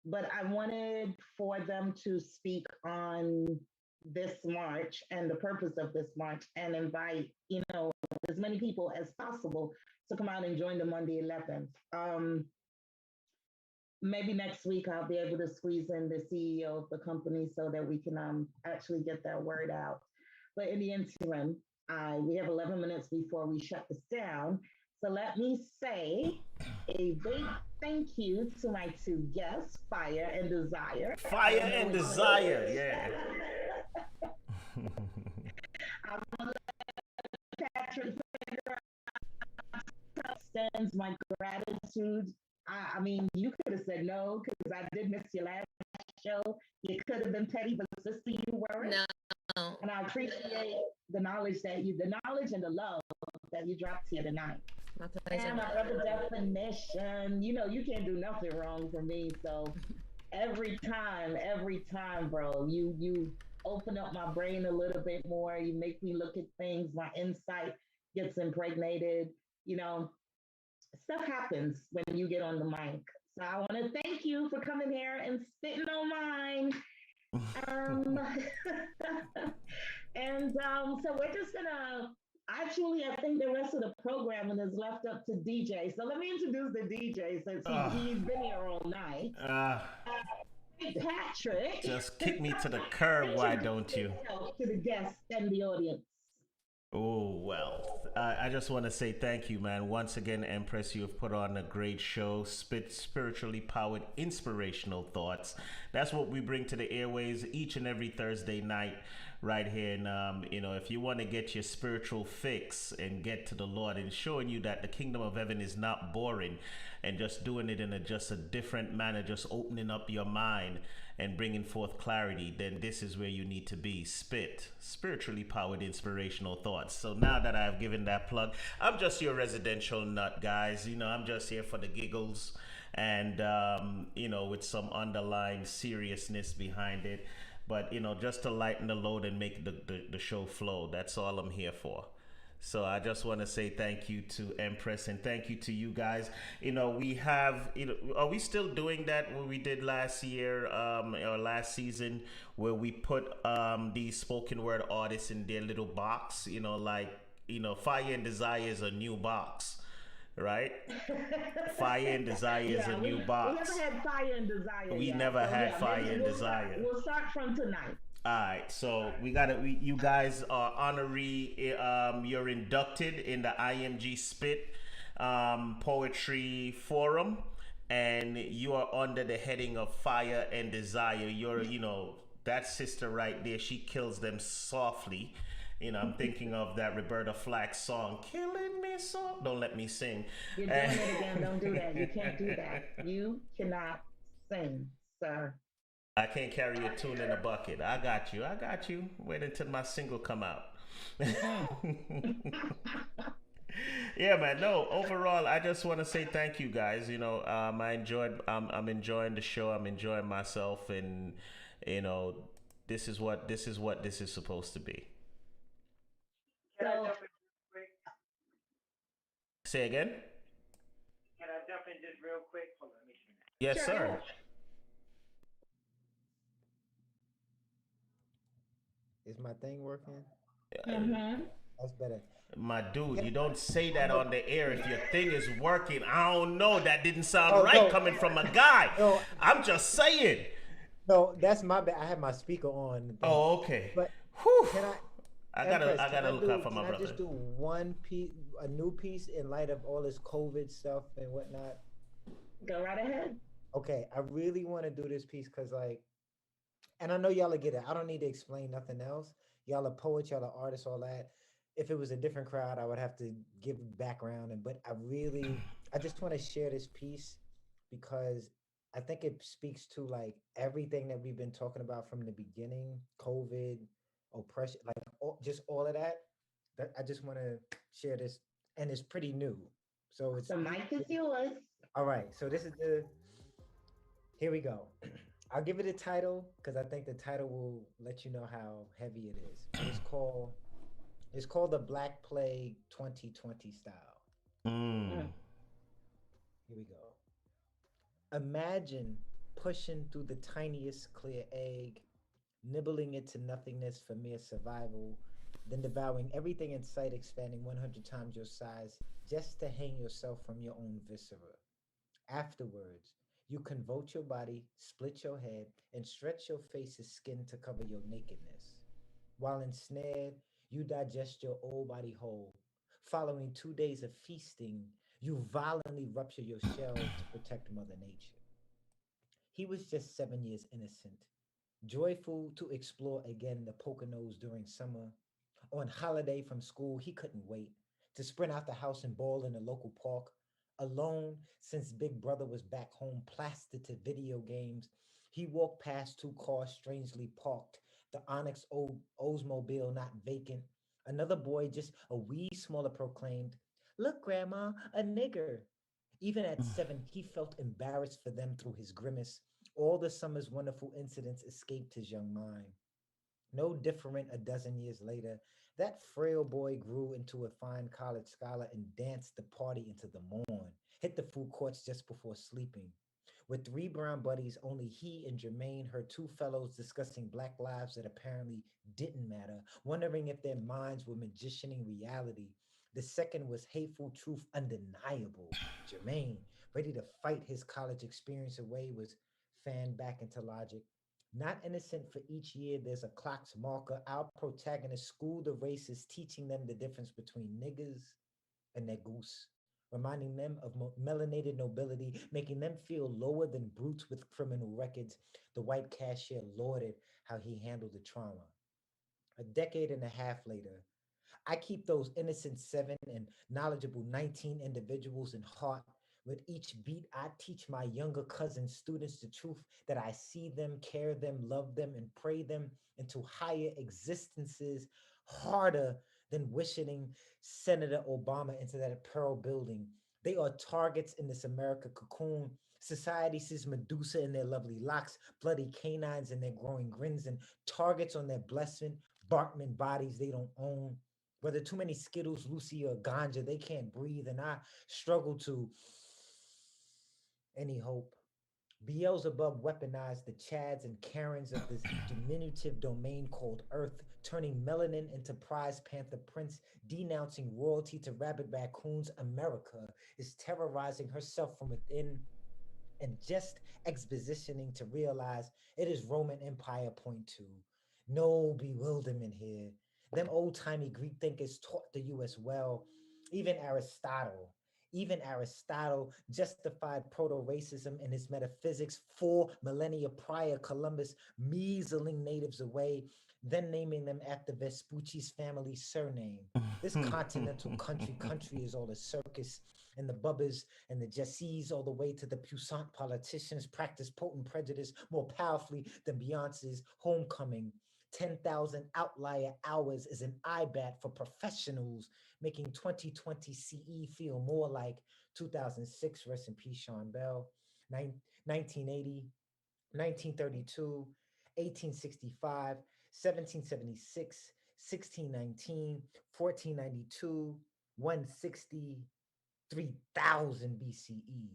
But I wanted for them to speak on this march and the purpose of this march and invite, as many people as possible to come out and join them on the 11th. Maybe next week I'll be able to squeeze in the CEO of the company so that we can actually get that word out. But in the interim, we have 11 minutes before we shut this down. So let me say a big thank you to my two guests, Fire and Desire. Fire and Desire, yeah. I'm going to let Patrick figure out extends my gratitude. I mean, you could have said no because I did miss your last show. You could have been petty, but sister, you weren't. No. And I appreciate the knowledge and the love that you dropped here tonight. My pleasure. And my other definition, you can't do nothing wrong for me. So every time, bro, you open up my brain a little bit more. You make me look at things. My insight gets impregnated. Stuff happens when you get on the mic. So I want to thank you for coming here and spitting on mine. So we're just gonna I think the rest of the programming is left up to DJ. So let me introduce the DJ since he's been here all night. Patrick, just kick me to the curb, why don't you? To the guests and the audience. Oh, well, I just want to say thank you, man. Once again, Empress, you have put on a great show. Spiritually powered, inspirational thoughts. That's what we bring to the airways each and every Thursday night right here. And, if you want to get your spiritual fix and get to the Lord and showing you that the kingdom of heaven is not boring and just doing it in just a different manner, just opening up your mind and bringing forth clarity, then this is where you need to be. Spiritually powered inspirational thoughts. So now that I've given that plug, I'm just your residential nut, guys. I'm just here for the giggles and, with some underlying seriousness behind it. But, just to lighten the load and make the show flow. That's all I'm here for. So I just want to say thank you to Empress and thank you to you guys. We have, are we still doing that what we did last year or last season where we put these spoken word artists in their little box, like Fire and Desire is a new box, right? Fire and Desire is a Yeah, new we haven't box. had Fire and Desire We yet. never So had yeah, Fire maybe and Desire. we'll start from tonight. All right, so you guys are honorary. You're inducted in the IMG Spit Poetry Forum, and you are under the heading of Fire and Desire. That sister right there. She kills them softly. I'm thinking of that Roberta Flack song, "Killing Me Soft." Don't let me sing. You're doing it again. Don't do that. You can't do that. You cannot sing, sir. I can't carry a tune in a bucket. I got you. I got you. Wait until my single come out. Yeah, man. No, overall, I just want to say thank you, guys. I enjoyed. I'm enjoying the show. I'm enjoying myself, and you know, this is supposed to be. Can I So, jump in real quick? Say again. Can I jump in just real quick? Hold on, let me turn that. Yes, sure, sir. Is my thing working? mm-hmm. That's better. My dude, Can you don't say that I, on the air. If your thing is working, I don't know. That didn't sound oh right no, coming from a guy. no, I'm just saying. no, that's my bad. I have my speaker on the thing. Oh, okay. But Whew. can I, I Empress, gotta look out for my can I brother. just do one piece, a new piece in light of all this COVID stuff and whatnot? Go right ahead. Okay, I really want to do this piece because, like, and I know y'all will get it. I don't need to explain nothing else. Y'all are poets, y'all are artists, all that. If it was a different crowd, I would have to give background. But I just want to share this piece because I think it speaks to like everything that we've been talking about from the beginning, COVID, oppression, like just all of that. That I just want to share this, and it's pretty new. So The mic is yours. all right. So this is here we go. I'll give it a title because I think the title will let you know how heavy it is. It's called the Black Plague 2020 style. Mm. Mm. Here we go. Imagine pushing through the tiniest clear egg, nibbling it to nothingness for mere survival, then devouring everything in sight, expanding 100 times your size just to hang yourself from your own viscera. Afterwards, you convulse your body, split your head, and stretch your face's skin to cover your nakedness. While ensnared, you digest your old body whole. Following 2 days of feasting, you violently rupture your shell to protect Mother Nature. He was just 7 years innocent, joyful to explore again the Poconos during summer. On holiday from school, he couldn't wait to sprint out the house and ball in the local park. Alone, since Big Brother was back home, plastered to video games, he walked past two cars strangely parked, the Onyx Oldsmobile not vacant. Another boy, just a wee smaller, proclaimed, "Look, Grandma, a nigger." Even at 7, he felt embarrassed for them through his grimace. All the summer's wonderful incidents escaped his young mind. No different a dozen years later, that frail boy grew into a fine college scholar and danced the party into the morn, hit the food courts just before sleeping. With three brown buddies, only he and Jermaine heard two fellows discussing black lives that apparently didn't matter, wondering if their minds were magicianing reality. The second was hateful truth undeniable. Jermaine, ready to fight his college experience away, was fanned back into logic. Not innocent for each year, there's a clock's marker. Our protagonist schooled the races, teaching them the difference between niggers and negus, reminding them of melanated nobility, making them feel lower than brutes with criminal records. The white cashier lauded how he handled the trauma. A decade and a half later, I keep those innocent 7 and knowledgeable 19 individuals in heart. With each beat, I teach my younger cousin students the truth that I see them, care them, love them, and pray them into higher existences harder than wishing Senator Obama into that Pearl building. They are targets in this America cocoon. Society sees Medusa in their lovely locks, bloody canines in their growing grins, and targets on their blessed Bartman bodies they don't own. Whether too many Skittles, Lucy, or Ganja, they can't breathe, and I struggle to any hope. Beelzebub weaponized the Chads and Karens of this diminutive domain called Earth, turning melanin into prize panther prince, denouncing royalty to rabid raccoons. America is terrorizing herself from within and just expositioning to realize it is Roman Empire point two. No bewilderment here. Them old-timey Greek thinkers taught the US well. Even Aristotle. Even Aristotle justified proto-racism in his metaphysics 4 millennia prior. Columbus measling natives away, then naming them after Vespucci's family surname. This continental country is all a circus, and the Bubbas and the Jessies, all the way to the puissant politicians, practice potent prejudice more powerfully than Beyonce's homecoming. 10,000 outlier hours is an IBAT for professionals, making 2020 CE feel more like 2006, rest in peace, Sean Bell, 1980, 1932, 1865, 1776, 1619, 1492, 160, 3000 BCE.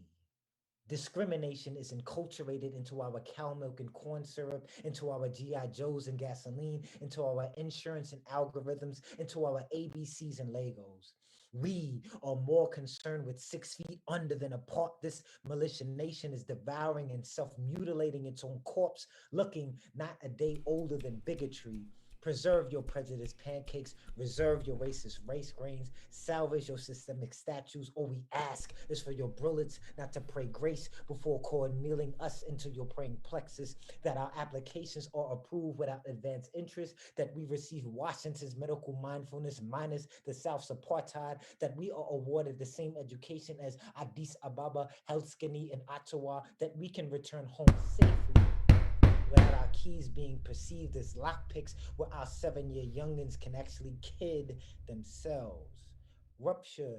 Discrimination is enculturated into our cow milk and corn syrup, into our GI Joes and gasoline, into our insurance and algorithms, into our ABCs and Legos. We are more concerned with 6 feet under than apart. This militia nation is devouring and self-mutilating its own corpse, looking not a day older than bigotry. Preserve your prejudice pancakes, reserve your racist race grains, salvage your systemic statues. All we ask is for your bullets not to pray grace before cornmealing us into your praying plexus, that our applications are approved without advance interest, that we receive Washington's medical mindfulness minus the South's apartheid, that we are awarded the same education as Addis Ababa, Helsinki, and Ottawa, that we can return home safely without our keys being perceived as lockpicks, where our 7-year youngins can actually kid themselves. Rupture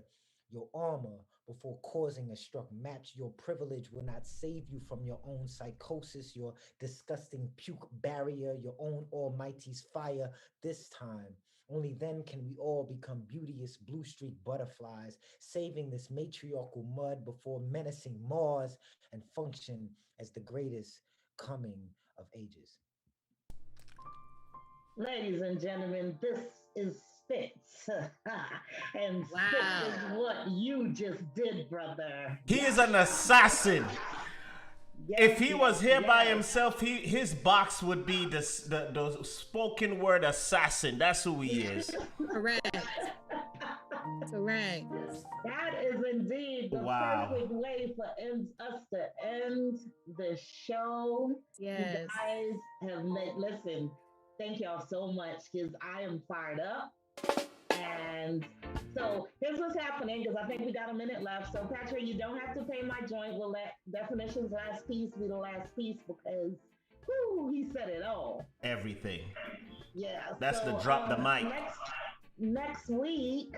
your armor before causing a struck match. Your privilege will not save you from your own psychosis, your disgusting puke barrier, your own almighty's fire. This time, only then can we all become beauteous blue streak butterflies, saving this matriarchal mud before menacing Mars and function as the greatest coming of ages. Ladies and gentlemen, this is Spitz. And Spitz is what you just did, brother. He is an assassin. Yes, If he was here by yes. himself, his box would be the spoken word assassin. That's who he is. Correct. Correct. That is indeed the Wow. perfect way for us to end the show. Yes. You guys have made, listen, thank y'all so much because I am fired up. And so here's what's happening, because I think we got a minute left. So Patrick, you don't have to pay my joint. We'll let Definition's last piece be the last piece because he said it all. Everything. Yeah. That's the drop the mic. Next week,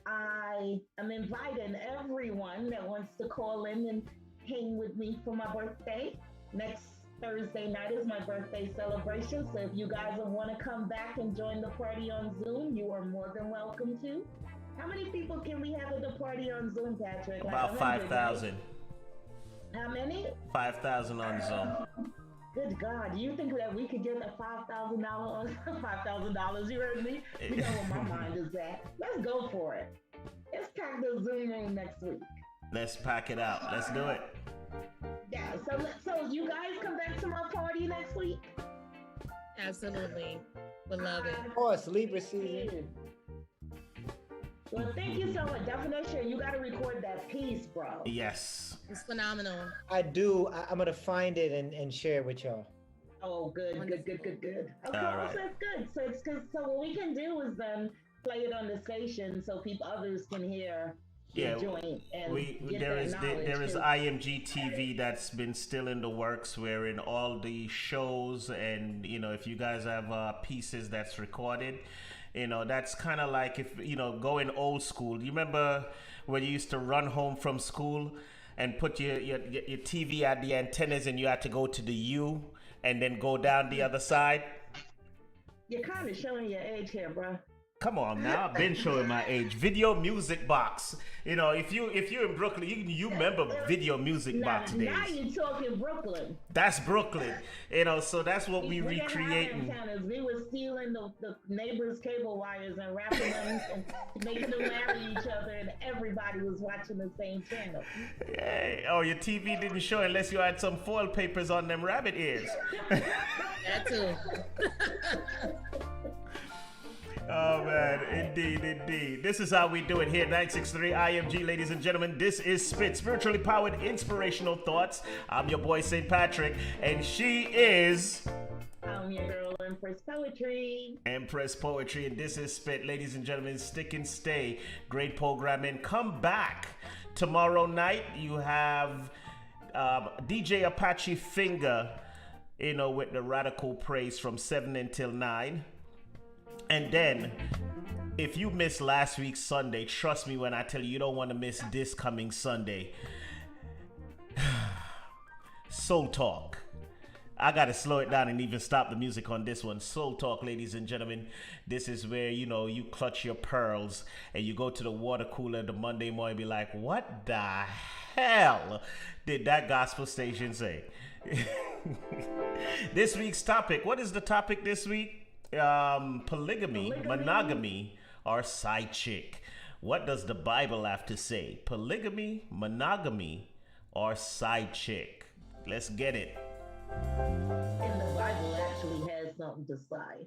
I am inviting everyone that wants to call in and hang with me for my birthday. Next Thursday night is my birthday celebration. So if you guys want to come back and join the party on Zoom, you are more than welcome to. How many people can we have at the party on Zoom, Patrick? About 5,000. How many? 5,000 on Zoom. Good God, do you think that we could get a $5,000? $5,000, you heard me? You know where my mind is at. Let's go for it. Let's pack the Zoom room next week. Let's pack it out. Let's do it. Yeah, so you guys come back to my party next week? Absolutely. Would love it. Of course, Libra season. Well, thank you so much. Definition, you got to record that piece, bro. Yes. It's phenomenal. I do. I'm gonna find it and share it with y'all. Oh, good. Okay, All right. so it's good. So it's good. So what we can do is then play it on the station so others can hear Yeah, joint and get there that is knowledge, there is 'cause- IMG TV that's been still in the works, wherein all the shows and if you guys have pieces that's recorded, that's kind of like if going old school. You remember when you used to run home from school and put your TV at the antennas and you had to go to the U and then go down the other side? You're kind of showing your age here, bro. Come on now, I've been showing my age. Video Music Box. You know, if you're in Brooklyn, you remember Video Music Box days. Now you're talking Brooklyn. That's Brooklyn. You know, so that's what we recreating. We were stealing the neighbors' cable wires and wrapping them and making them marry each other, and everybody was watching the same channel. Hey, oh, your TV didn't show unless you had some foil papers on them rabbit ears. That too. Oh man, indeed. This is how we do it here, 963 IMG, ladies and gentlemen. This is Spit, spiritually powered inspirational thoughts. I'm your boy St. Patrick, and she is... I'm your girl, Empress Poetry. Empress Poetry, and this is Spit, ladies and gentlemen. Stick and stay. Great programming. Come back tomorrow night. You have DJ Apache Finger, you know, with the Radical Praise from 7 until 9. And then, if you missed last week's Sunday, trust me when I tell you, you don't want to miss this coming Sunday. Soul Talk. I got to slow it down and even stop the music on this one. Soul Talk, ladies and gentlemen. This is where, you know, you clutch your pearls and you go to the water cooler the Monday morning and be like, what the hell did that gospel station say? This week's topic. What is the topic this week? Polygamy, monogamy, or side chick. What does the Bible have to say? Polygamy, monogamy, or side chick? Let's get it. And the Bible actually has something to say.